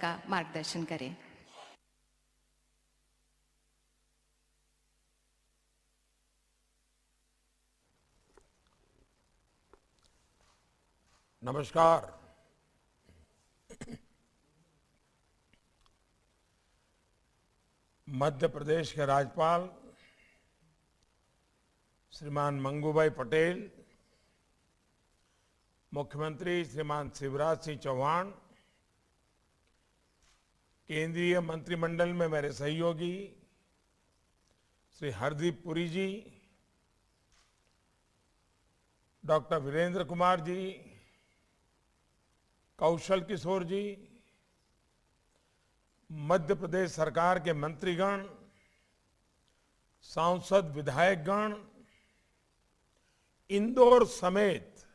का मार्गदर्शन करें। नमस्कार। मध्य प्रदेश के राज्यपाल श्रीमान मंगूभाई पटेल, मुख्यमंत्री श्रीमान शिवराज सिंह चौहान, केंद्रीय मंत्रिमंडल में मेरे सहयोगी श्री हरदीप पुरी जी, डॉक्टर वीरेंद्र कुमार जी, कौशल किशोर जी, मध्य प्रदेश सरकार के मंत्रीगण, सांसद विधायकगण, इंदौर समेत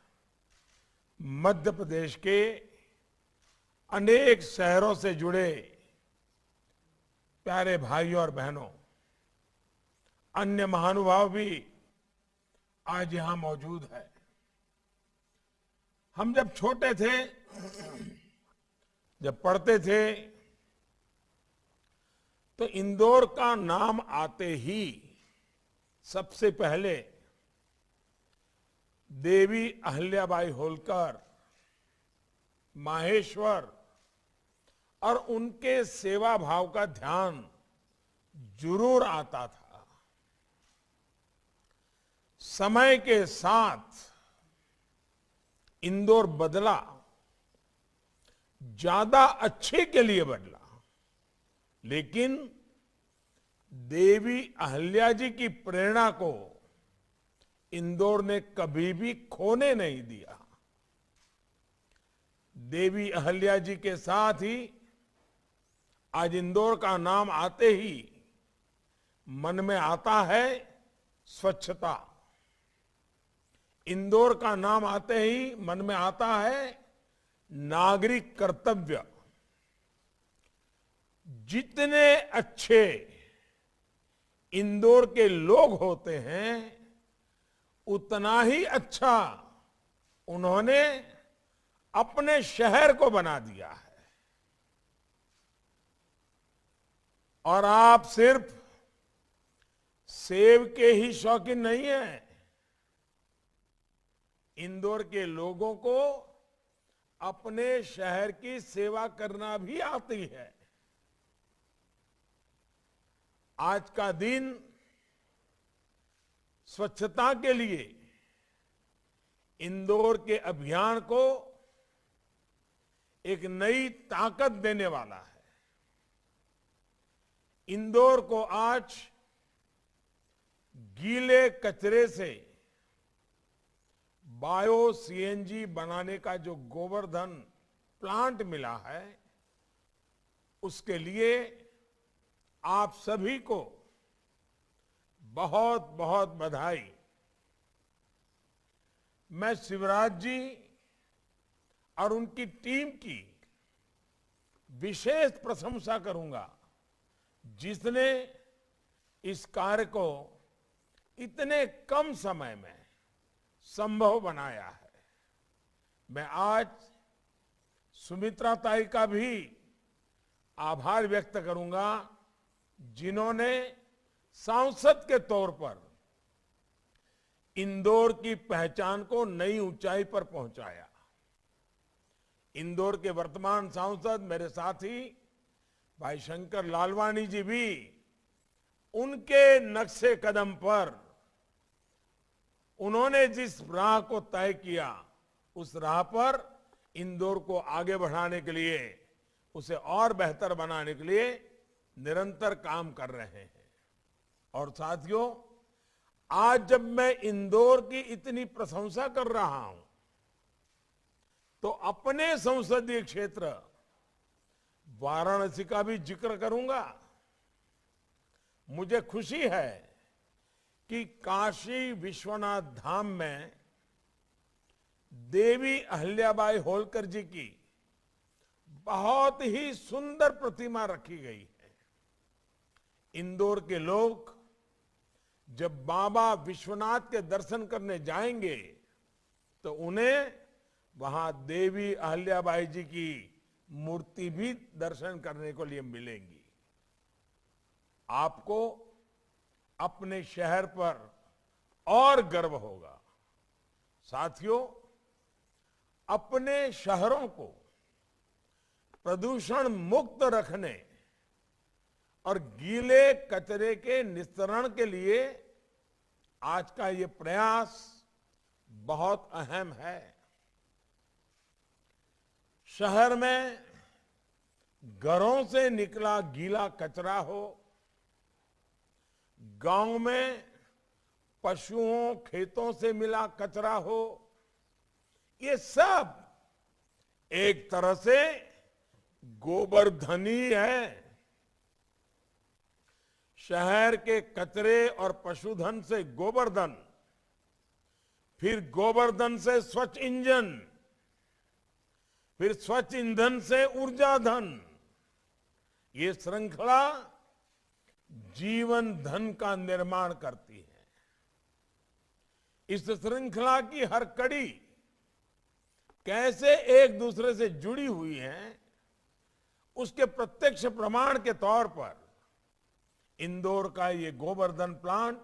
मध्य प्रदेश के अनेक शहरों से जुड़े प्यारे भाइयों और बहनों, अन्य महानुभाव भी आज यहां मौजूद है। हम जब छोटे थे, जब पढ़ते थे, तो इंदौर का नाम आते ही सबसे पहले देवी अहिल्याबाई होलकर, माहेश्वर और उनके सेवा भाव का ध्यान जरूर आता था। समय के साथ इंदौर बदला, ज्यादा अच्छे के लिए बदला, लेकिन देवी अहिल्या जी की प्रेरणा को इंदौर ने कभी भी खोने नहीं दिया। देवी अहिल्या जी के साथ ही आज इंदौर का नाम आते ही मन में आता है स्वच्छता। इंदौर का नाम आते ही मन में आता है नागरिक कर्तव्य। जितने अच्छे इंदौर के लोग होते हैं, उतना ही अच्छा उन्होंने अपने शहर को बना दिया है। और आप सिर्फ सेब के ही शौकीन नहीं हैं। इंदौर के लोगों को अपने शहर की सेवा करना भी आती है। आज का दिन स्वच्छता के लिए इंदौर के अभियान को एक नई ताकत देने वाला है। इंदौर को आज गीले कचरे से बायो सीएनजी बनाने का जो गोवर्धन प्लांट मिला है, उसके लिए आप सभी को बहुत बहुत बधाई। मैं शिवराज जी और उनकी टीम की विशेष प्रशंसा करूंगा, जिसने इस कार्य को इतने कम समय में संभव बनाया है। मैं आज सुमित्रा ताई का भी आभार व्यक्त करूंगा, जिन्होंने सांसद के तौर पर इंदौर की पहचान को नई ऊंचाई पर पहुंचाया। इंदौर के वर्तमान सांसद मेरे साथी भाई शंकर लालवानी जी भी उनके नक्शे कदम पर उन्होंने जिस राह को तय किया, उस राह पर इंदौर को आगे बढ़ाने के लिए, उसे और बेहतर बनाने के लिए निरंतर काम कर रहे हैं। और साथियों, आज जब मैं इंदौर की इतनी प्रशंसा कर रहा हूं, तो अपने संसदीय क्षेत्र वाराणसी का भी जिक्र करूंगा। मुझे खुशी है कि काशी विश्वनाथ धाम में देवी अहिल्याबाई होलकर जी की बहुत ही सुंदर प्रतिमा रखी गई है। इंदौर के लोग जब बाबा विश्वनाथ के दर्शन करने जाएंगे, तो उन्हें वहां देवी अहिल्याबाई जी की मूर्ति भी दर्शन करने को लिए मिलेंगी। आपको अपने शहर पर और गर्व होगा। साथियों, अपने शहरों को प्रदूषण मुक्त रखने और गीले कचरे के निस्तारण के लिए आज का ये प्रयास बहुत अहम है। शहर में घरों से निकला गीला कचरा हो, गांव में पशुओं खेतों से मिला कचरा हो, ये सब एक तरह से गोबरधन ही है। शहर के कचरे और पशुधन से गोबरधन, फिर गोबरधन से स्वच्छ ईंधन, फिर स्वच्छ ईंधन से ऊर्जा धन। ये श्रृंखला जीवन धन का निर्माण करती है। इस श्रृंखला की हर कड़ी कैसे एक दूसरे से जुड़ी हुई है, उसके प्रत्यक्ष प्रमाण के तौर पर इंदौर का ये गोबरधन प्लांट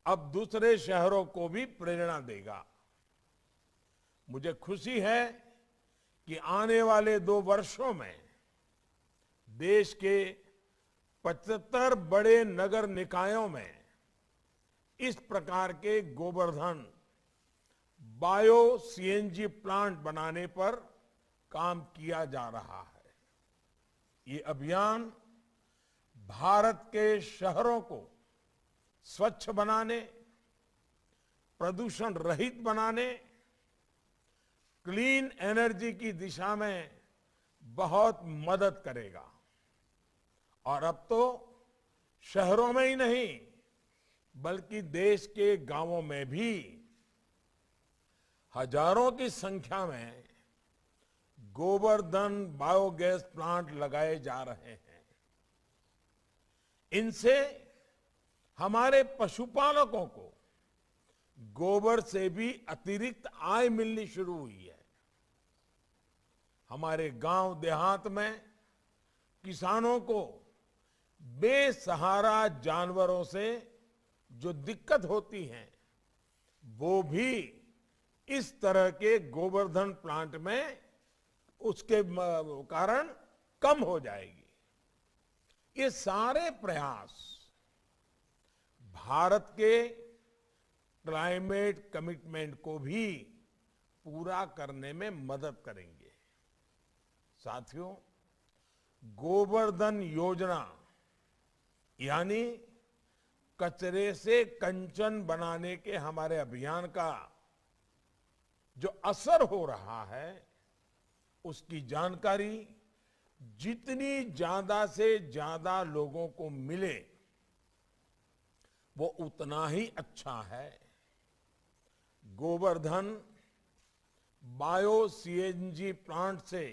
अब दूसरे शहरों को भी प्रेरणा देगा। मुझे खुशी है कि आने वाले 2 वर्षों में देश के 75 बड़े नगर निकायों में इस प्रकार के गोबरधन बायो सीएनजी प्लांट बनाने पर काम किया जा रहा है। ये अभियान भारत के शहरों को स्वच्छ बनाने, प्रदूषण रहित बनाने, क्लीन एनर्जी की दिशा में बहुत मदद करेगा। और अब तो शहरों में ही नहीं, बल्कि देश के गांवों में भी हजारों की संख्या में गोबरधन बायोगैस प्लांट लगाए जा रहे हैं। इनसे हमारे पशुपालकों को गोबर से भी अतिरिक्त आय मिलनी शुरू हुई है। हमारे गांव देहात में किसानों को बेसहारा जानवरों से जो दिक्कत होती है, वो भी इस तरह के गोबरधन प्लांट में उसके कारण कम हो जाएगी। ये सारे प्रयास भारत के क्लाइमेट कमिटमेंट को भी पूरा करने में मदद करेंगे। साथियों, गोबरधन योजना यानी कचरे से कंचन बनाने के हमारे अभियान का जो असर हो रहा है, उसकी जानकारी जितनी ज्यादा से ज्यादा लोगों को मिले, वो उतना ही अच्छा है। गोबरधन बायो सीएनजी प्लांट से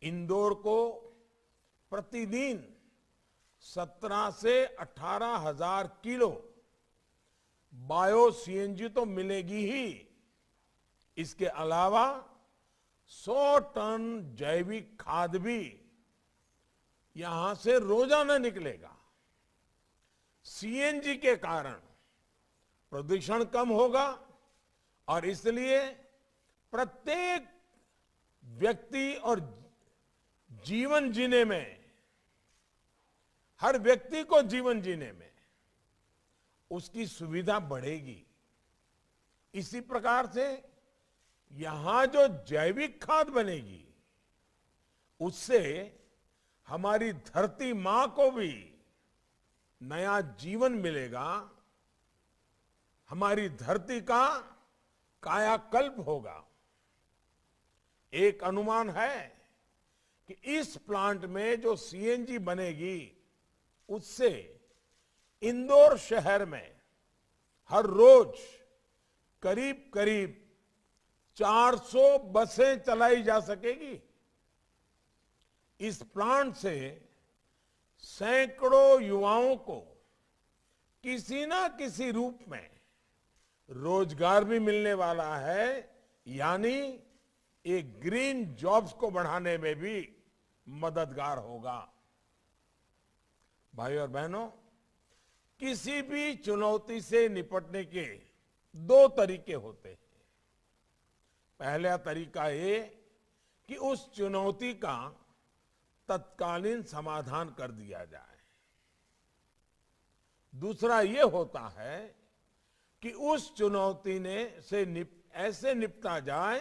इंदौर को प्रतिदिन 17 से 18 हजार किलो बायो सीएनजी तो मिलेगी ही, इसके अलावा 100 टन जैविक खाद भी यहां से रोजाना निकलेगा। सीएनजी के कारण प्रदूषण कम होगा और इसलिए प्रत्येक व्यक्ति और जीवन जीने में, हर व्यक्ति को जीवन जीने में उसकी सुविधा बढ़ेगी। इसी प्रकार से यहां जो जैविक खाद बनेगी, उससे हमारी धरती मां को भी नया जीवन मिलेगा, हमारी धरती का कायाकल्प होगा। एक अनुमान है कि इस प्लांट में जो सीएनजी बनेगी, उससे इंदौर शहर में हर रोज करीब करीब 400 बसें चलाई जा सकेगी। इस प्लांट से सैकड़ों युवाओं को किसी ना किसी रूप में रोजगार भी मिलने वाला है, यानी एक ग्रीन जॉब्स को बढ़ाने में भी मददगार होगा। भाइयों और बहनों, किसी भी चुनौती से निपटने के दो तरीके होते हैं। पहला तरीका ये कि उस चुनौती का तत्कालीन समाधान कर दिया जाए। दूसरा ये होता है कि उस चुनौती से ऐसे निपटा जाए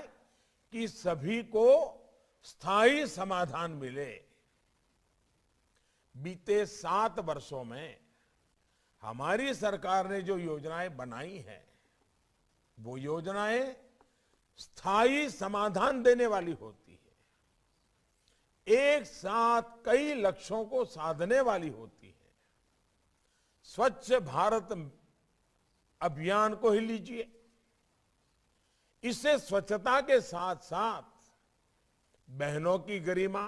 कि सभी को स्थायी समाधान मिले। बीते 7 वर्षों में हमारी सरकार ने जो योजनाएं बनाई हैं, वो योजनाएं स्थायी समाधान देने वाली होती है, एक साथ कई लक्ष्यों को साधने वाली होती है। स्वच्छ भारत अभियान को ही लीजिए, इससे स्वच्छता के साथ साथ बहनों की गरिमा,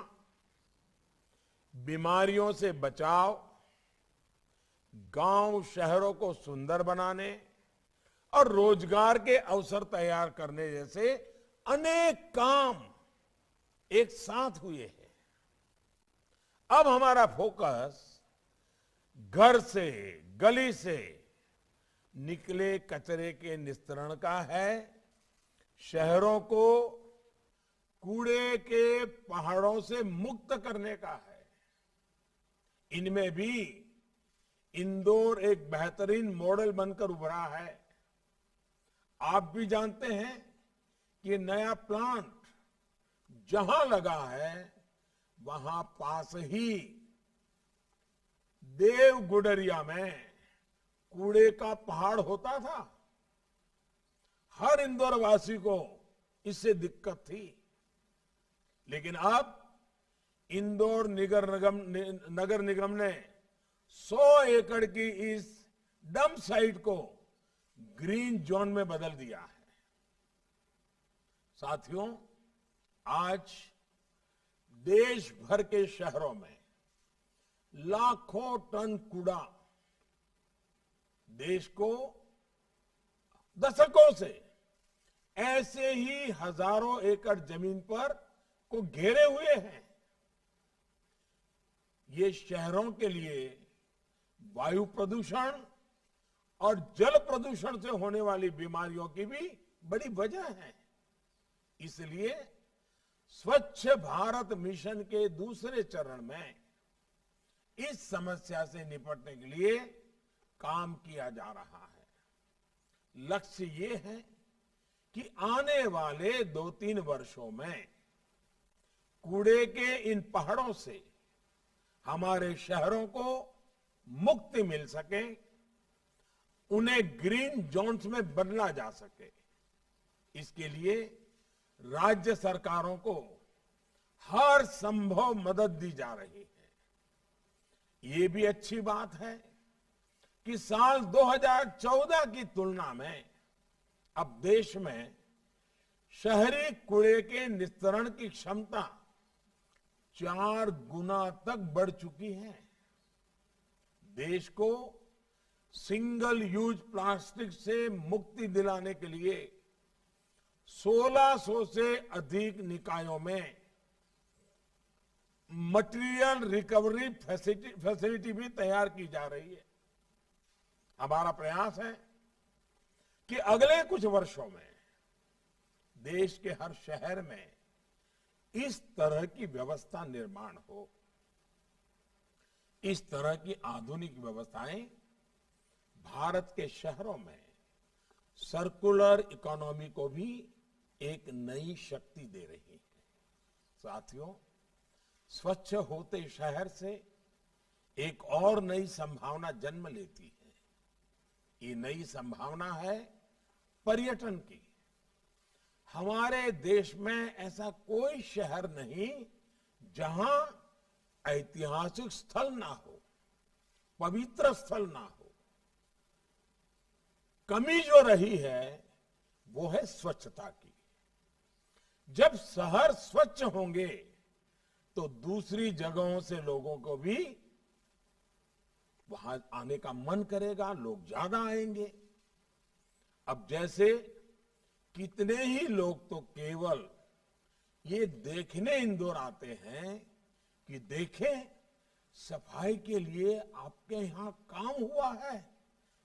बीमारियों से बचाव, गांव शहरों को सुंदर बनाने और रोजगार के अवसर तैयार करने जैसे अनेक काम एक साथ हुए हैं। अब हमारा फोकस घर से, गली से निकले कचरे के निस्तारण का है, शहरों को कूड़े के पहाड़ों से मुक्त करने का है। इनमें भी इंदौर एक बेहतरीन मॉडल बनकर उभरा है। आप भी जानते हैं कि ये नया प्लांट जहां लगा है, वहां पास ही देव गुडरिया में कूड़े का पहाड़ होता था। हर इंदौर वासी को इससे दिक्कत थी, लेकिन अब इंदौर नगर निगम ने 100 एकड़ की इस डंप साइट को ग्रीन जोन में बदल दिया है। साथियों, आज देश भर के शहरों में लाखों टन कूड़ा देश को दशकों से ऐसे ही हजारों एकड़ जमीन पर को घेरे हुए हैं। ये शहरों के लिए वायु प्रदूषण और जल प्रदूषण से होने वाली बीमारियों की भी बड़ी वजह है। इसलिए स्वच्छ भारत मिशन के दूसरे चरण में इस समस्या से निपटने के लिए काम किया जा रहा है। लक्ष्य ये है कि आने वाले 2-3 वर्षों में कूड़े के इन पहाड़ों से हमारे शहरों को मुक्ति मिल सके, उन्हें ग्रीन जोन्स में बदला जा सके। इसके लिए राज्य सरकारों को हर संभव मदद दी जा रही है। ये भी अच्छी बात है कि साल 2014 की तुलना में अब देश में शहरी कूड़े के निस्तारण की क्षमता 4 गुना तक बढ़ चुकी है। देश को सिंगल यूज प्लास्टिक से मुक्ति दिलाने के लिए 1600 से अधिक निकायों में मटेरियल रिकवरी फैसिलिटी भी तैयार की जा रही है। हमारा प्रयास है कि अगले कुछ वर्षों में देश के हर शहर में इस तरह की व्यवस्था निर्माण हो। इस तरह की आधुनिक व्यवस्थाएं भारत के शहरों में सर्कुलर इकोनॉमी को भी एक नई शक्ति दे रही है। साथियों, स्वच्छ होते शहर से एक और नई संभावना जन्म लेती है। ये नई संभावना है पर्यटन की। हमारे देश में ऐसा कोई शहर नहीं जहां ऐतिहासिक स्थल ना हो, पवित्र स्थल ना हो। कमी जो रही है वो है स्वच्छता की। जब शहर स्वच्छ होंगे तो दूसरी जगहों से लोगों को भी वहां आने का मन करेगा, लोग ज्यादा आएंगे। अब जैसे कितने ही लोग तो केवल ये देखने इंदौर आते हैं कि देखें सफाई के लिए आपके यहां काम हुआ है,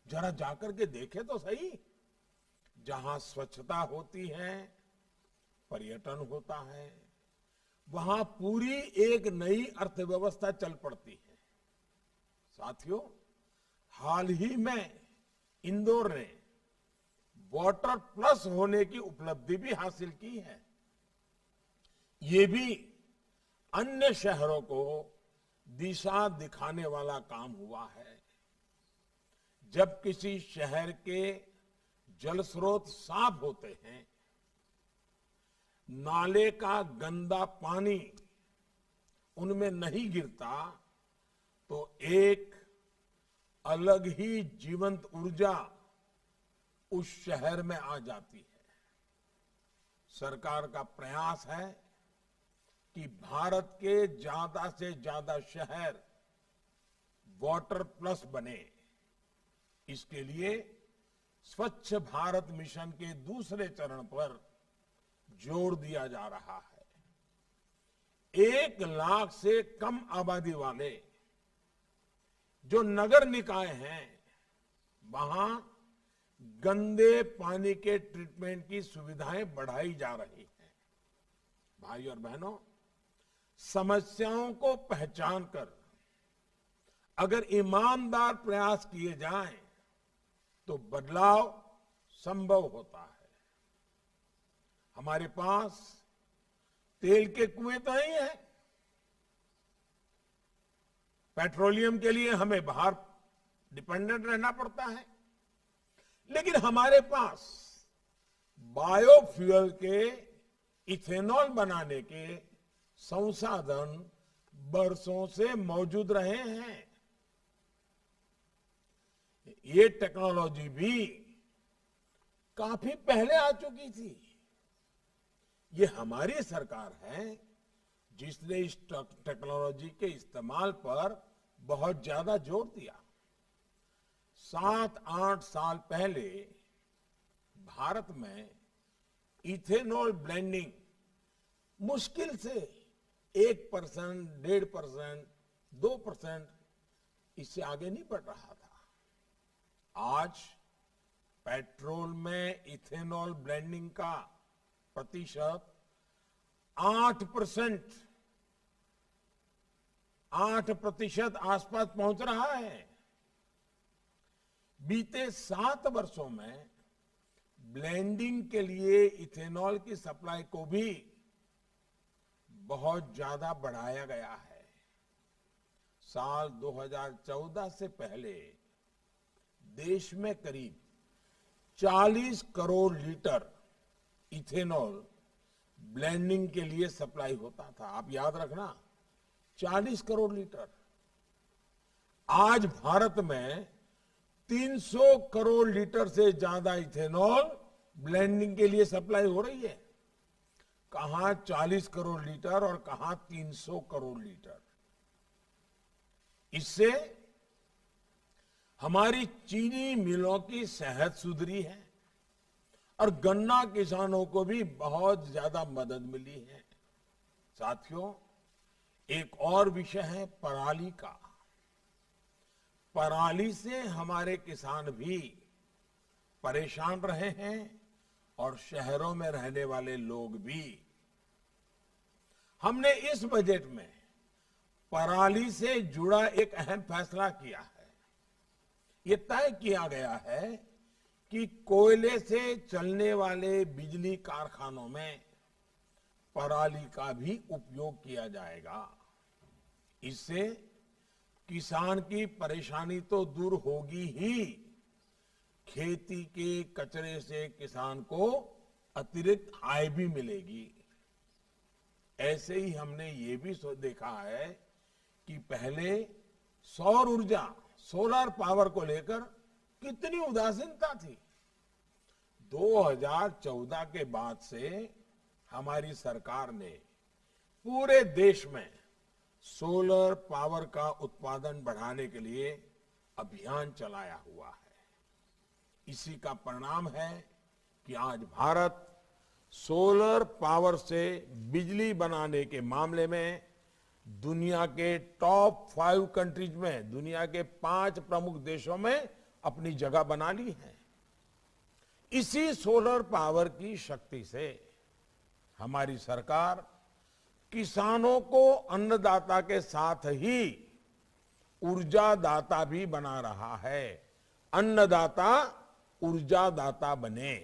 जरा जाकर के देखें तो सही। जहां स्वच्छता होती है, पर्यटन होता है, वहां पूरी एक नई अर्थव्यवस्था चल पड़ती है। साथियों, हाल ही में इंदौर ने वाटर प्लस होने की उपलब्धि भी हासिल की है। ये भी अन्य शहरों को दिशा दिखाने वाला काम हुआ है। जब किसी शहर के जल स्रोत साफ होते हैं, नाले का गंदा पानी उनमें नहीं गिरता, तो एक अलग ही जीवंत ऊर्जा उस शहर में आ जाती है। सरकार का प्रयास है कि भारत के ज्यादा से ज्यादा शहर वाटर प्लस बने। इसके लिए स्वच्छ भारत मिशन के दूसरे चरण पर जोर दिया जा रहा है। 1 लाख से कम आबादी वाले जो नगर निकाय हैं, वहां गंदे पानी के ट्रीटमेंट की सुविधाएं बढ़ाई जा रही हैं। भाई और बहनों, समस्याओं को पहचान कर अगर ईमानदार प्रयास किए जाएं, तो बदलाव संभव होता है। हमारे पास तेल के कुएं तो नहीं है, पेट्रोलियम के लिए हमें बाहर डिपेंडेंट रहना पड़ता है, लेकिन हमारे पास बायोफ्यूल के इथेनॉल बनाने के संसाधन बरसों से मौजूद रहे हैं। ये टेक्नोलॉजी भी काफी पहले आ चुकी थी। ये हमारी सरकार है जिसने इस टेक्नोलॉजी के इस्तेमाल पर बहुत ज्यादा जोर दिया। 7-8 साल पहले भारत में इथेनॉल ब्लेंडिंग मुश्किल से 1%, 1.5%, 2% इससे आगे नहीं बढ़ रहा था। आज पेट्रोल में इथेनॉल ब्लेंडिंग का प्रतिशत 8% आसपास पहुंच रहा है। बीते 7 वर्षों में ब्लेंडिंग के लिए इथेनॉल की सप्लाई को भी बहुत ज्यादा बढ़ाया गया है। साल 2014 से पहले देश में करीब 40 करोड़ लीटर इथेनॉल ब्लेंडिंग के लिए सप्लाई होता था। आप याद रखना, 40 करोड़ लीटर। आज भारत में 300 करोड़ लीटर से ज्यादा इथेनॉल ब्लेंडिंग के लिए सप्लाई हो रही है। कहां 40 करोड़ लीटर और कहां 300 करोड़ लीटर। इससे हमारी चीनी मिलों की सेहत सुधरी है और गन्ना किसानों को भी बहुत ज्यादा मदद मिली है। साथियों, एक और विषय है पराली का। पराली से हमारे किसान भी परेशान रहे हैं और शहरों में रहने वाले लोग भी। हमने इस बजट में पराली से जुड़ा एक अहम फैसला किया है। ये तय किया गया है कि कोयले से चलने वाले बिजली कारखानों में पराली का भी उपयोग किया जाएगा। इससे किसान की परेशानी तो दूर होगी ही, खेती के कचरे से किसान को अतिरिक्त आय भी मिलेगी। ऐसे ही हमने ये भी देखा है कि पहले सौर ऊर्जा, सोलर पावर को लेकर कितनी उदासीनता थी। 2014 के बाद से हमारी सरकार ने पूरे देश में सोलर पावर का उत्पादन बढ़ाने के लिए अभियान चलाया हुआ है। इसी का परिणाम है कि आज भारत सोलर पावर से बिजली बनाने के मामले में दुनिया के टॉप 5 कंट्रीज में, दुनिया के 5 प्रमुख देशों में अपनी जगह बना ली है। इसी सोलर पावर की शक्ति से हमारी सरकार किसानों को अन्नदाता के साथ ही ऊर्जादाता भी बना रहा है। अन्नदाता ऊर्जादाता बने।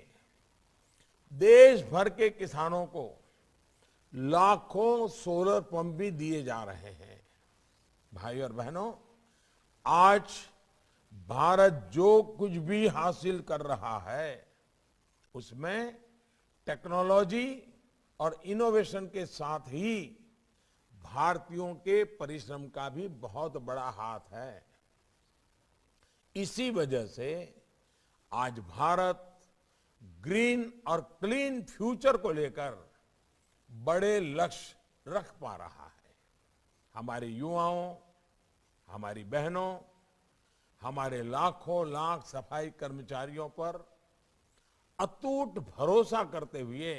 देश भर के किसानों को लाखों सोलर पंप भी दिए जा रहे हैं। भाई और बहनों, आज भारत जो कुछ भी हासिल कर रहा है उसमें टेक्नोलॉजी और इनोवेशन के साथ ही भारतीयों के परिश्रम का भी बहुत बड़ा हाथ है। इसी वजह से आज भारत ग्रीन और क्लीन फ्यूचर को लेकर बड़े लक्ष्य रख पा रहा है। हमारे युवाओं, हमारी बहनों, हमारे लाखों लाख सफाई कर्मचारियों पर अटूट भरोसा करते हुए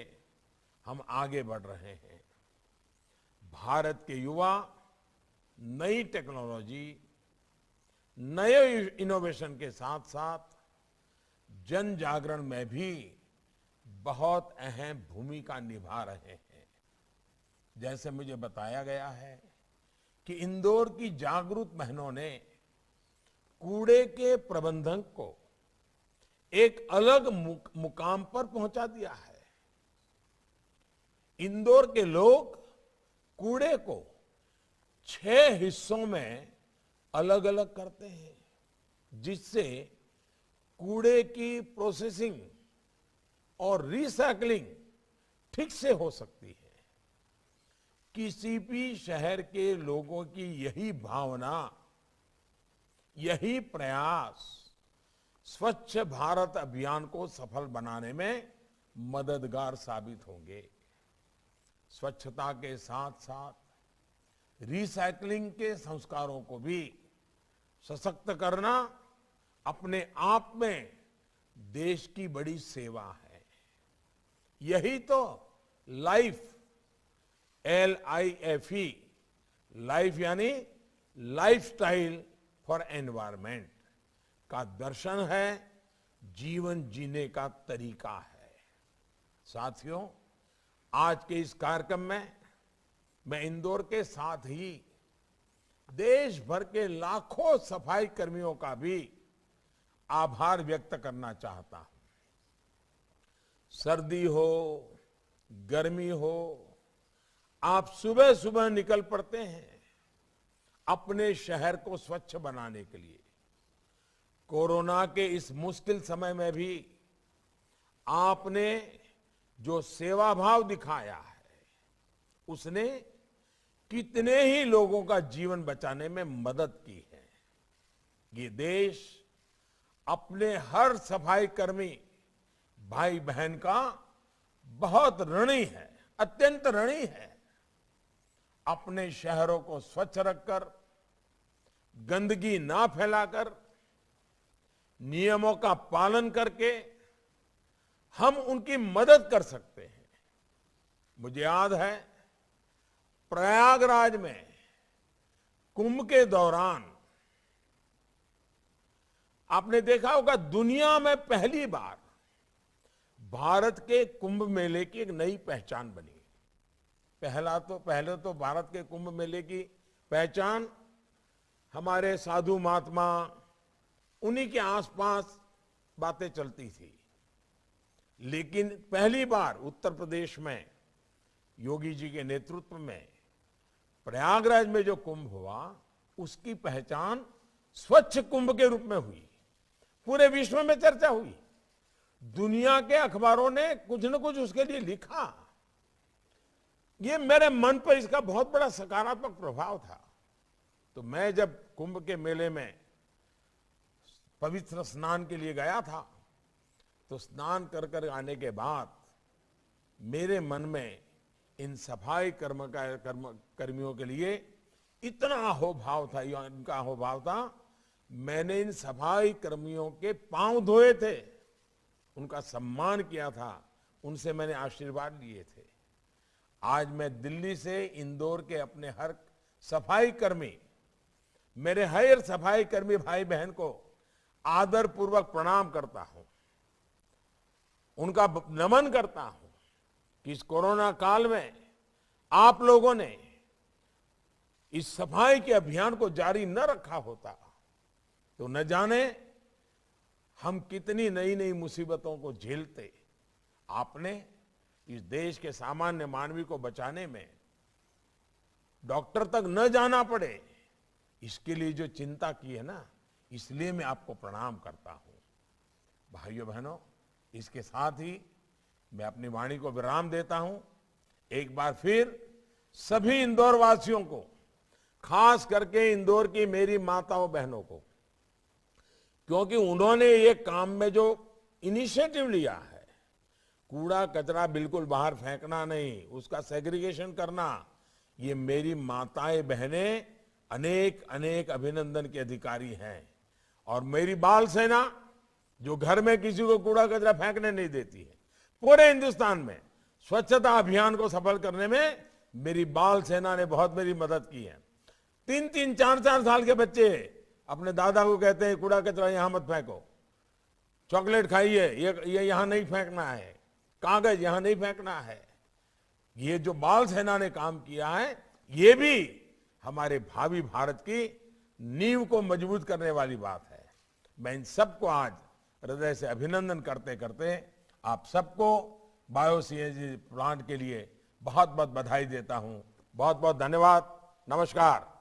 हम आगे बढ़ रहे हैं। भारत के युवा नई टेक्नोलॉजी, नए इनोवेशन के साथ साथ जन जागरण में भी बहुत अहम भूमिका निभा रहे हैं। जैसे मुझे बताया गया है कि इंदौर की जागरूक बहनों ने कूड़े के प्रबंधन को एक अलग मुकाम पर पहुंचा दिया है। इंदौर के लोग कूड़े को 6 हिस्सों में अलग अलग करते हैं, जिससे कूड़े की प्रोसेसिंग और रिसाइकलिंग ठीक से हो सकती है। किसी भी शहर के लोगों की यही भावना, यही प्रयास स्वच्छ भारत अभियान को सफल बनाने में मददगार साबित होंगे। स्वच्छता के साथ साथ रिसाइकलिंग के संस्कारों को भी सशक्त करना अपने आप में देश की बड़ी सेवा है। यही तो लाइफ, LIFE, लाइफ यानी लाइफस्टाइल फॉर एनवायरमेंट का दर्शन है, जीवन जीने का तरीका है। साथियों, आज के इस कार्यक्रम में मैं इंदौर के साथ ही देश भर के लाखों सफाई कर्मियों का भी आभार व्यक्त करना चाहता हूं। सर्दी हो, गर्मी हो, आप सुबह सुबह निकल पड़ते हैं अपने शहर को स्वच्छ बनाने के लिए। कोरोना के इस मुश्किल समय में भी आपने जो सेवा भाव दिखाया है, उसने कितने ही लोगों का जीवन बचाने में मदद की है। ये देश अपने हर सफाई कर्मी भाई बहन का बहुत ऋणी है, अत्यंत ऋणी है। अपने शहरों को स्वच्छ रखकर, गंदगी ना फैलाकर, नियमों का पालन करके हम उनकी मदद कर सकते हैं। मुझे याद है प्रयागराज में कुंभ के दौरान आपने देखा होगा, दुनिया में पहली बार भारत के कुंभ मेले की एक नई पहचान बनी। पहले तो भारत के कुंभ मेले की पहचान हमारे साधु महात्मा, उन्हीं के आसपास बातें चलती थी। लेकिन पहली बार उत्तर प्रदेश में योगी जी के नेतृत्व में प्रयागराज में जो कुंभ हुआ, उसकी पहचान स्वच्छ कुंभ के रूप में हुई। पूरे विश्व में चर्चा हुई। दुनिया के अखबारों ने कुछ न कुछ उसके लिए लिखा। ये मेरे मन पर इसका बहुत बड़ा सकारात्मक प्रभाव था। तो मैं जब कुंभ के मेले में पवित्र स्नान के लिए गया था, तो स्नान कर आने के बाद मेरे मन में इन सफाई कर्मियों के लिए इतना अहोभाव था, इनका अहोभाव था। मैंने इन सफाई कर्मियों के पांव धोए थे, उनका सम्मान किया था, उनसे मैंने आशीर्वाद लिए थे। आज मैं दिल्ली से इंदौर के अपने हर सफाई कर्मी, मेरे हर सफाई कर्मी भाई बहन को आदर पूर्वक प्रणाम करता हूं, उनका नमन करता हूं कि इस कोरोना काल में आप लोगों ने इस सफाई के अभियान को जारी न रखा होता तो न जाने हम कितनी नई नई मुसीबतों को झेलते। आपने इस देश के सामान्य मानवी को बचाने में डॉक्टर तक न जाना पड़े, इसके लिए जो चिंता की है ना, इसलिए मैं आपको प्रणाम करता हूं। भाइयों बहनों, इसके साथ ही मैं अपनी वाणी को विराम देता हूं। एक बार फिर सभी इंदौर वासियों को, खास करके इंदौर की मेरी माताओं बहनों को, क्योंकि उन्होंने ये काम में जो इनिशिएटिव लिया है, कूड़ा कचरा बिल्कुल बाहर फेंकना नहीं, उसका सेग्रीगेशन करना, ये मेरी माताएं बहनें अनेक अनेक अभिनंदन के अधिकारी हैं। और मेरी बाल सेना जो घर में किसी को कूड़ा कचरा फेंकने नहीं देती है, पूरे हिंदुस्तान में स्वच्छता अभियान को सफल करने में मेरी बाल सेना ने बहुत मेरी मदद की है। 3-3, 4-4 साल के बच्चे अपने दादा को कहते हैं कूड़ा कचरा यहां मत फेंको, चॉकलेट खाइए, ये यहां नहीं फेंकना है, कागज यहां नहीं फेंकना है। ये जो बाल सेना ने काम किया है, ये भी हमारे भावी भारत की नींव को मजबूत करने वाली बात है। मैं इन सबको आज हृदय से अभिनंदन करते करते आप सबको बायो-सीएनजी प्लांट के लिए बहुत बहुत बधाई देता हूं। बहुत बहुत धन्यवाद। नमस्कार।